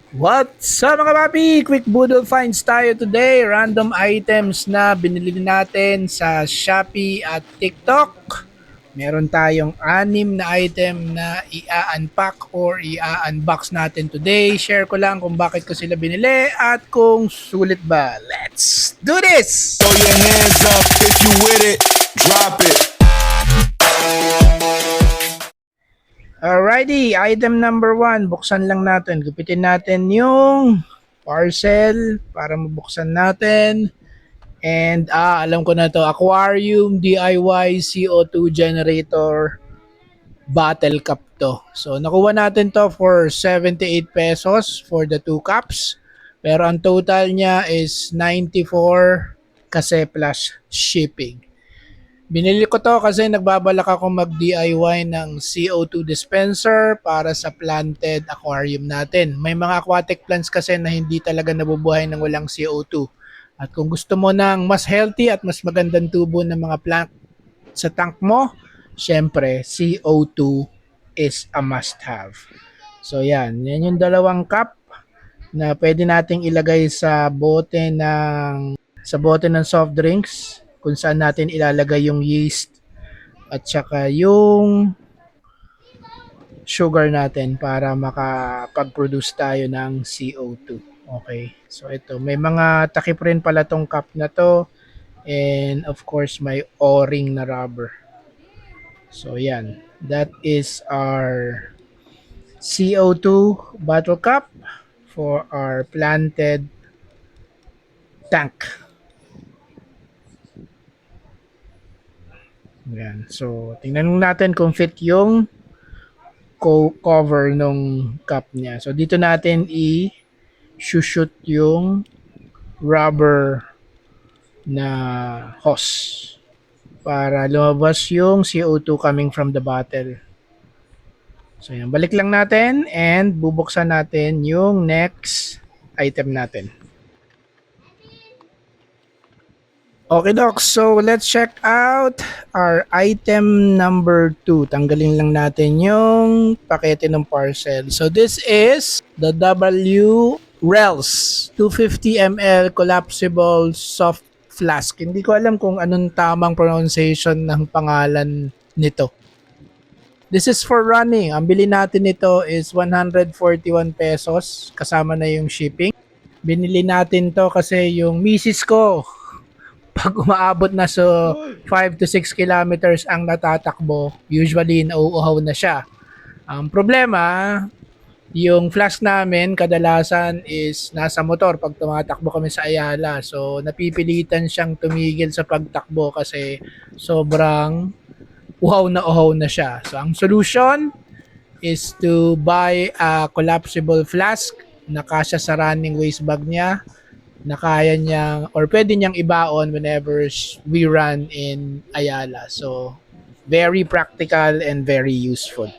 What's up mga papi? Quick Boodle finds tayo today. Random items na binili natin sa Shopee at TikTok. Meron tayong 6 na item na i-unpack or i-unbox natin today. Share ko lang kung bakit ko sila binili at kung sulit ba. Let's do this! Throw your hands up if you with it. Drop it. Alrighty, item number 1. Buksan lang natin. Gupitin natin yung parcel para mabuksan natin. And alam ko na to, aquarium DIY CO2 generator bottle cup to. So nakuha natin to for 78 pesos for the 2 cups. Pero ang total niya is 94 kasi plus shipping. Binili ko to kasi nagbabalak ako mag-DIY ng CO2 dispenser para sa planted aquarium natin. May mga aquatic plants kasi na hindi talaga nabubuhay ng walang CO2. At kung gusto mo ng mas healthy at mas magandang tubo ng mga plant sa tank mo, syempre CO2 is a must-have. So yan yung dalawang cup na pwede nating ilagay sa bote ng soft drinks kung saan natin ilalagay yung yeast at saka yung sugar natin para makapag-produce tayo ng CO2. Okay. So ito, may mga takip rin pala tong cup na to and of course may o-ring na rubber. So yan, that is our CO2 bottle cup for our planted tank. Yan. So, tingnan natin kung fit yung cover nung cup niya. So, dito natin i-shoot yung rubber na hose para lumabas yung CO2 coming from the bottle. So, yan. Balik lang natin and bubuksan natin yung next item natin. Okay, Doc. So, let's check out our item number 2. Tanggalin lang natin yung pakete ng parcel. So, this is the W Rels 250 ml collapsible soft flask. Hindi ko alam kung anong tamang pronunciation ng pangalan nito. This is for running. Ang bili natin nito is 141 pesos kasama na yung shipping. Binili natin to kasi yung misis ko pag umaabot na sa 5 to 6 kilometers ang natatakbo, usually nauuhaw na siya. Ang problema, yung flask namin kadalasan is nasa motor pag tumatakbo kami sa Ayala. So napipilitan siyang tumigil sa pagtakbo kasi sobrang uhaw na siya. So ang solution is to buy a collapsible flask na kasya sa running waste bag niya na kaya niyang or pwede niyang ibaon whenever we run in Ayala. So, very practical and very useful.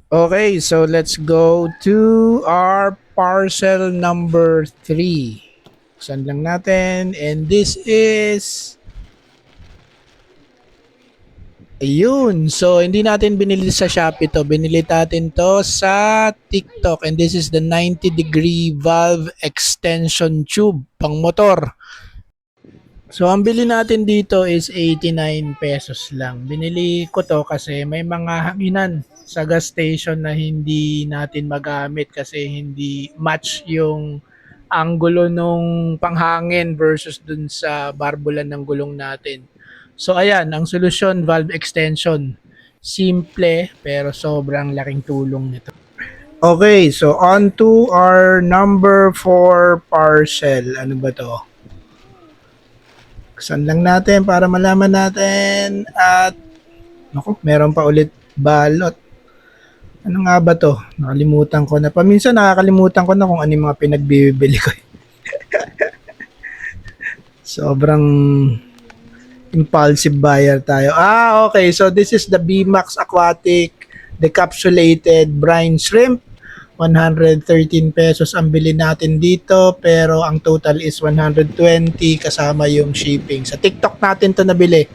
Okay, so let's go to our parcel number 3. Buksan lang natin and this is ayun. So, hindi natin binili sa Shopee to. Binili natin to sa TikTok. And this is the 90-degree valve extension tube pang motor. So, ang bili natin dito is 89 pesos lang. Binili ko to kasi may mga hanginan sa gas station na hindi natin magamit kasi hindi match yung anggulo nung panghangin versus dun sa barbulan ng gulong natin. So ayan, ang solusyon valve extension. Simple pero sobrang laking tulong nito. Okay, so on to our number 4 parcel. Ano ba to? Buksan lang natin para malaman natin at naku, meron pa ulit balot. Ano nga ba to? Nakalimutan ko na. Paminsan nakakalimutan ko na kung ano yung mga pinagbibili ko. Sobrang impulsive buyer tayo. Okay. So, this is the BMAX Aquatic Decapsulated Brine Shrimp. 113 pesos ang bili natin dito. Pero ang total is 120 kasama yung shipping. Sa TikTok natin to nabili.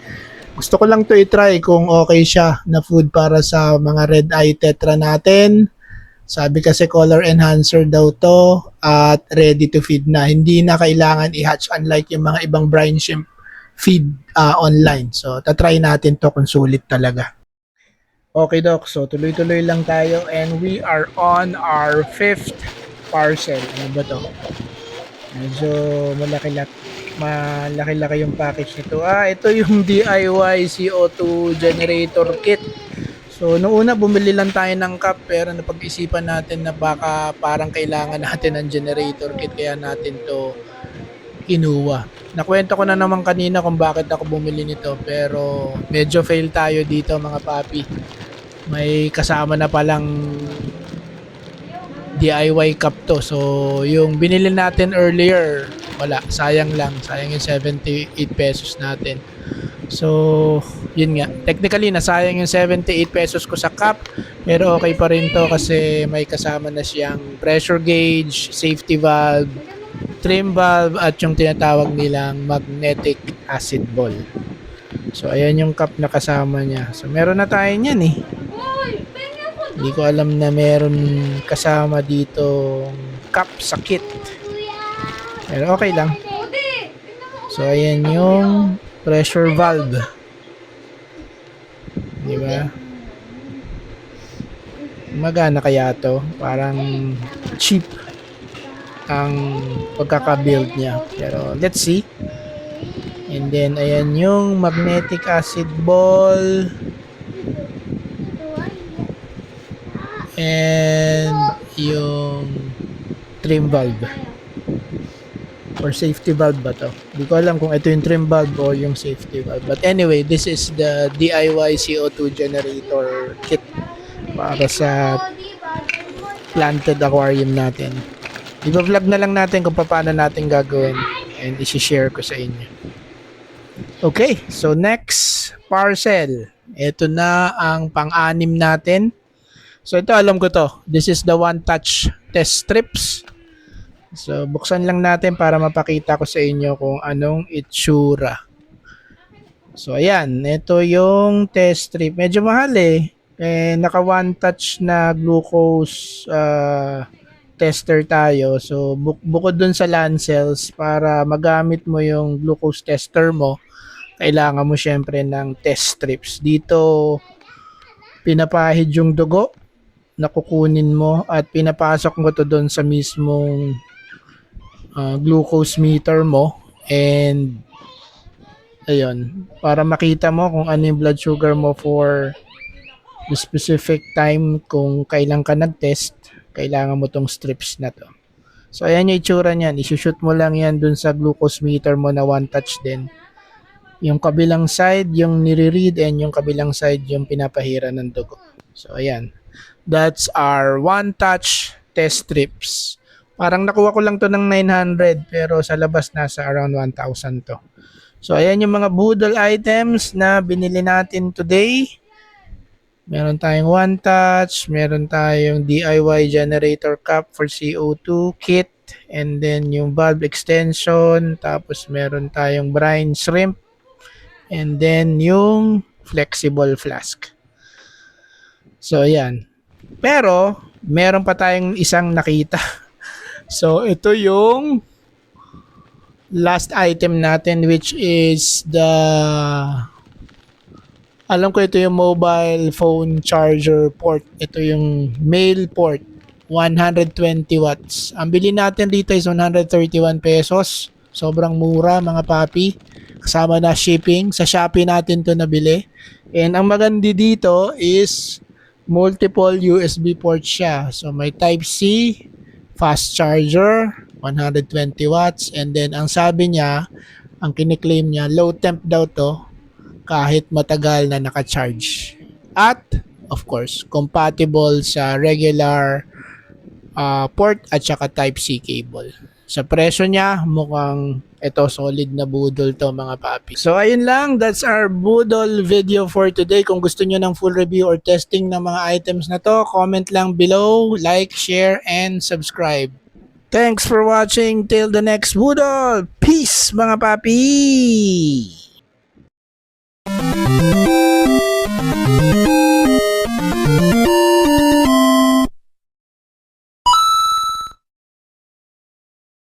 Gusto ko lang to i-try kung okay siya na food para sa mga red eye tetra natin. Sabi kasi color enhancer daw to at ready to feed na. Hindi na kailangan i-hatch unlike yung mga ibang brine shrimp feed online. So, tatry natin to kung sulit talaga. Okay, Doc. So, tuloy-tuloy lang tayo and we are on our 5th parcel. Ano ba to? Medyo malaki-laki yung package nito. Ito yung DIY CO2 generator kit. So, noong una bumili lang tayo ng cup pero napag-isipan natin na baka parang kailangan natin ng generator kit kaya natin to kinuha. Nakwento ko na naman kanina kung bakit ako bumili nito pero medyo fail tayo dito mga papi. May kasama na palang DIY cup to. So, yung binili natin earlier, wala. Sayang lang. Sayang yung 78 pesos natin. So, yun nga. Technically, nasayang yung 78 pesos ko sa cup. Pero okay pa rin to kasi may kasama na siyang pressure gauge, safety valve, trim valve, at yung tinatawag nilang magnetic acid ball. So, ayan yung cup na kasama niya. So, meron na tayo niyan eh. Hindi ko alam na meron kasama dito cup sa kit. Pero okay lang. So, ayan yung pressure valve. Di ba? Magana kaya to? Parang cheap ang pagkaka-build niya. Pero let's see. And then, ayan yung magnetic acid ball. And yung trim valve or safety valve ba to? Hindi ko alam kung ito yung trim valve o yung safety valve. But anyway, this is the DIY CO2 generator kit para sa planted aquarium natin. I-vlog na lang natin kung paano natin gagawin and isi-share ko sa inyo. Okay, so next parcel. Ito na ang pang-anim natin. So ito alam ko to. This is the one touch test strips. So buksan lang natin para mapakita ko sa inyo kung anong itsura. So ayan, ito yung test strip. Medyo mahal eh. Naka one touch na glucose tester tayo. So bukod dun sa Lancels para magamit mo yung glucose tester mo, kailangan mo syempre ng test strips. Dito pinapahid yung dugo na kukunin mo at pinapasok mo to doon sa mismong glucose meter mo and ayun, para makita mo kung ano yung blood sugar mo for the specific time kung kailan ka nag-test, kailangan mo tong strips na to. So ayan yung itsura niyan, isushoot mo lang yan doon sa glucose meter mo na one touch din. Yung kabilang side yung nire-read and yung kabilang side yung pinapahira ng dugo. So ayan. That's our one touch test strips. Parang nakuha ko lang to ng 900 pero sa labas nasa around 1,000 to. So ayan yung mga budol items na binili natin today. Meron tayong one touch, meron tayong DIY generator cup for CO2 kit, and then yung valve extension, tapos meron tayong brine shrimp, and then yung flexible flask. So ayan. Pero, meron pa tayong isang nakita. So, ito yung last item natin which is the alam ko ito yung mobile phone charger port. Ito yung male port. 120 watts. Ang bili natin dito is 131 pesos. Sobrang mura mga papi. Kasama na shipping. Sa Shopee natin to nabili. And ang maganda dito is multiple USB ports siya. So may Type-C, fast charger, 120 watts, and then ang sabi niya, ang kiniklaim niya, low temp daw to kahit matagal na naka-charge. At of course, compatible sa regular port at saka Type-C cable. Sa presyo niya, mukhang ito solid na budol to mga papi. So ayun lang, that's our budol video for today. Kung gusto niyo ng full review or testing ng mga items na to, comment lang below, like, share, and subscribe. Thanks for watching. Till the next budol. Peace mga papi!